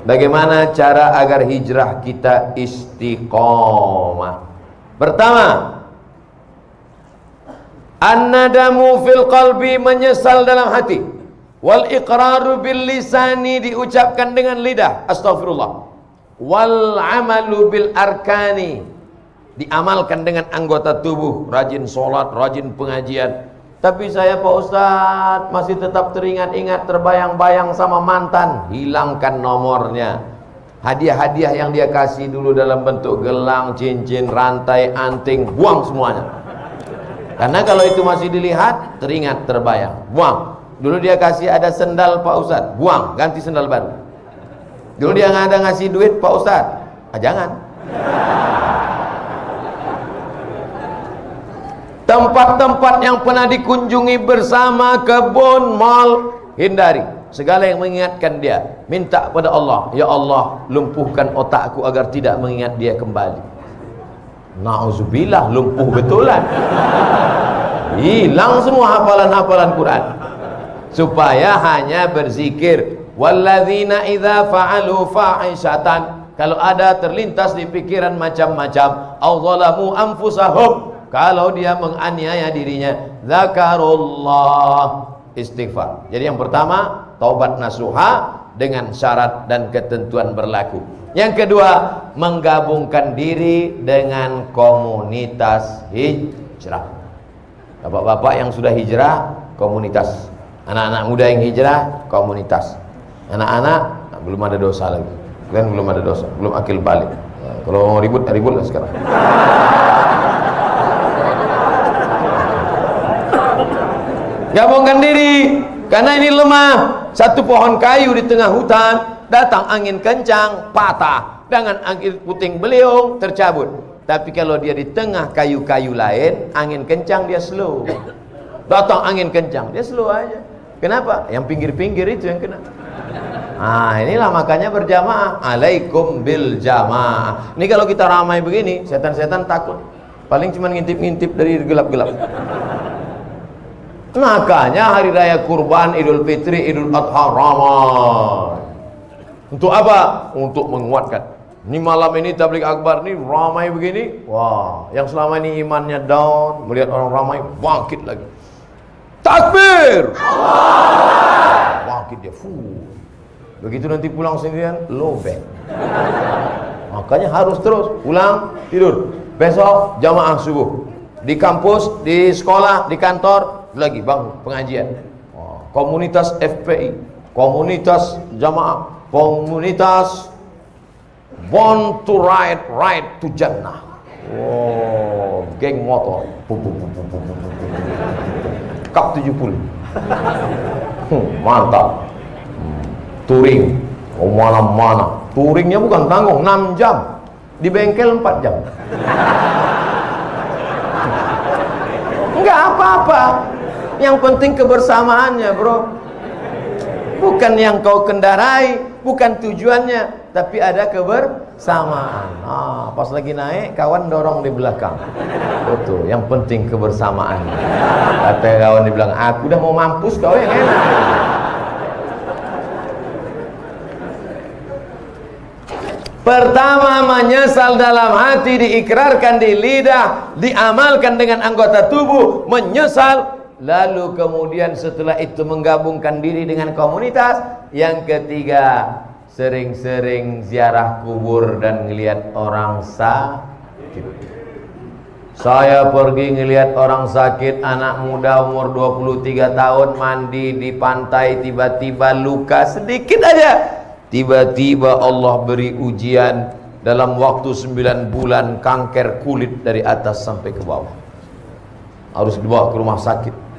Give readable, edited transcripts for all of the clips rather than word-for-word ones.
Bagaimana cara agar hijrah kita istiqomah? Pertama, an-nadamu fil qalbi, menyesal dalam hati, wal iqraru bil lisani, diucapkan dengan lidah, astaghfirullah, wal amalu bil arkani, diamalkan dengan anggota tubuh, rajin sholat, rajin pengajian. Tapi saya Pak Ustadz masih tetap teringat-ingat, terbayang-bayang sama mantan. Hilangkan nomornya. Hadiah-hadiah yang dia kasih dulu dalam bentuk gelang, cincin, rantai, anting, buang semuanya. Karena kalau itu masih dilihat, teringat, terbayang, buang. Dulu dia kasih ada sendal Pak Ustadz, buang, ganti sendal baru. Dulu dia nggak ada ngasih duit Pak Ustadz, jangan. Tempat-tempat yang pernah dikunjungi bersama, kebun, mal, hindari. Segala yang mengingatkan dia, minta pada Allah, ya Allah, lumpuhkan otakku agar tidak mengingat dia kembali. Na'udzubillah, lumpuh betulan. Hilang semua hafalan-hafalan Quran. Supaya hanya berzikir. Walladzina idza fa'alu fa'ishatan, kalau ada terlintas di pikiran macam-macam, au zalamu anfusahum, kalau dia menganiaya dirinya, zakarullah, istighfar. Jadi yang pertama, taubat nasuha dengan syarat dan ketentuan berlaku. Yang kedua, menggabungkan diri dengan komunitas hijrah. Bapak-bapak yang sudah hijrah, komunitas. Anak-anak muda yang hijrah, komunitas. Anak-anak belum ada dosa lagi. Kalian belum ada dosa, belum akil balik. Kalau mau ribut, ribut lah sekarang. Gabungkan diri, karena ini lemah. Satu pohon kayu di tengah hutan, datang angin kencang, patah. Dengan angin puting beliung, tercabut. Tapi kalau dia di tengah kayu-kayu lain, angin kencang, dia slow. Datang angin kencang, dia slow aja. Kenapa? Yang pinggir-pinggir itu yang kena. Nah, inilah makanya berjamaah. Alaikum bil jamaah. Ini kalau kita ramai begini, setan-setan takut. Paling cuma ngintip-ngintip dari gelap-gelap. Makanya hari raya kurban, Idul Fitri, Idul Adha ramai. Untuk apa? Untuk menguatkan. Ini malam ini tabligh akbar ini ramai begini. Wah, yang selama ini imannya down, melihat orang ramai, bangkit lagi. Takbir! Bangkit dia. Begitu nanti pulang sendirian, lobek. Makanya harus terus pulang tidur. Besok jamaah subuh. Di kampus, di sekolah, di kantor, lagi bangun pengajian. Komunitas FPI, komunitas jamaah, komunitas born to ride to Jannah. Geng motor Kap 70. Mantap. Touring mana-mana. Touringnya bukan tanggung, 6 jam. Di bengkel 4 jam. Enggak apa-apa. Yang penting kebersamaannya, bro. Bukan yang kau kendarai, bukan tujuannya, tapi ada kebersamaan. Pas lagi naik, kawan dorong di belakang. Betul, yang penting kebersamaan. Kata kawan di belakang, aku udah mau mampus, kau yang enak. Pertama, menyesal dalam hati, diikrarkan di lidah, diamalkan dengan anggota tubuh, menyesal. Lalu kemudian setelah itu menggabungkan diri dengan komunitas. Yang ketiga, sering-sering ziarah kubur dan ngelihat orang sakit. Saya pergi ngelihat orang sakit, anak muda umur 23 tahun mandi di pantai, tiba-tiba luka sedikit aja. Tiba-tiba Allah beri ujian, dalam waktu 9 bulan kanker kulit dari atas sampai ke bawah. Harus dibawa ke rumah sakit.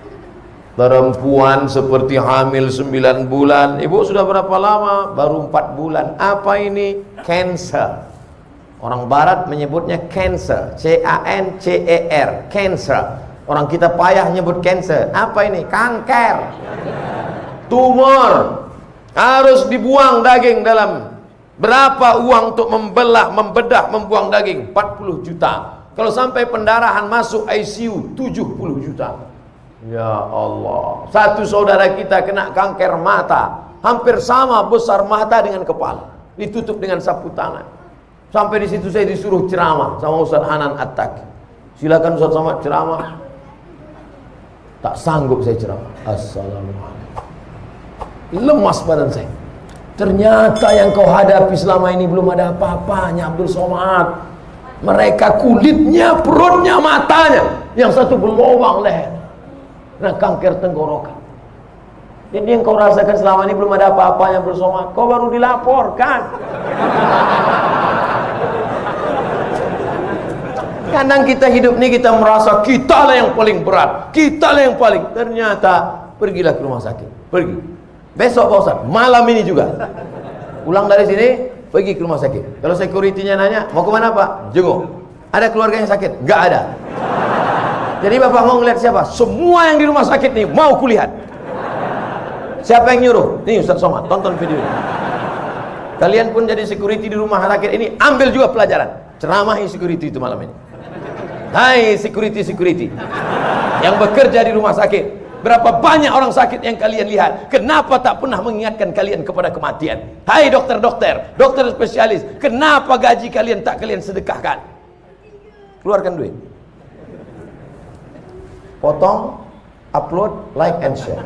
Perempuan seperti hamil 9 bulan. Ibu sudah berapa lama? Baru 4 bulan. Apa ini? Cancer. Orang barat menyebutnya cancer. C-A-N-C-E-R. Cancer. Orang kita payah nyebut cancer. Apa ini? Kanker. Tumor. Harus dibuang daging dalam. Berapa uang untuk membelah, membedah, membuang daging? 40 juta. Kalau sampai pendarahan masuk ICU, 70 juta. Ya Allah. Satu saudara kita kena kanker mata, hampir sama besar mata dengan kepala. ditutup dengan sapu tangan. Sampai di situ saya disuruh ceramah sama Ustaz Hanan At-Taqi. Silakan Ustaz Somad ceramah. Tak sanggup saya ceramah. Assalamualaikum. Lemas badan saya. Ternyata yang kau hadapi selama ini belum ada apa-apanya, Abdul Somad. Mereka kulitnya, perutnya, matanya, yang satu berlubang leher, nah kanker tenggorokan. Jadi yang kau rasakan selama ini belum ada apa-apanya, Abdul Somad. Kau baru dilaporkan. Kadang kita hidup ini kita merasa kita lah yang paling berat, kita lah yang paling. Ternyata pergilah ke rumah sakit, pergi. Besok Pak Ustaz, malam ini juga. Pulang dari sini, pergi ke rumah sakit. Kalau security-nya nanya, mau kemana Pak? Jenguk. Ada keluarga yang sakit? Nggak ada. Jadi Bapak mau ngeliat siapa? Semua yang di rumah sakit nih mau kulihat. Siapa yang nyuruh? Nih Ustaz Somad, tonton video ini. Kalian pun jadi security di rumah sakit ini, ambil juga pelajaran. Ceramahi security itu malam ini. Hai security yang bekerja di rumah sakit, berapa banyak orang sakit yang kalian lihat, kenapa tak pernah mengingatkan kalian kepada kematian? Hai dokter spesialis, kenapa gaji kalian tak kalian sedekahkan? Keluarkan duit, potong, upload, like and share.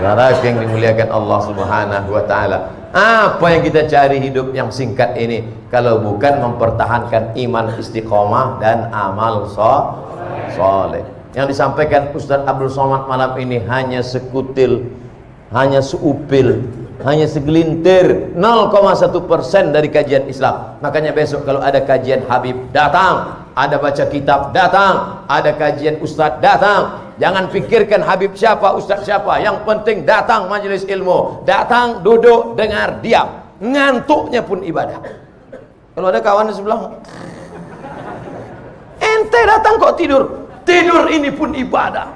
Saudara yang dimuliakan Allah Subhanahu wa taala, apa yang kita cari hidup yang singkat ini kalau bukan mempertahankan iman istiqomah dan amal soleh. Yang disampaikan Ustaz Abdul Somad malam ini hanya sekutil, hanya seupil, hanya segelintir, 0,1% dari kajian Islam. Makanya besok kalau ada kajian Habib, datang. Ada baca kitab, datang. Ada kajian Ustaz, datang. Jangan pikirkan Habib siapa, Ustaz siapa. Yang penting datang majelis ilmu. Datang, duduk, dengar, diam. Ngantuknya pun ibadah. Kalau ada kawan di sebelah, ente datang kok tidur. Tidur ini pun ibadah.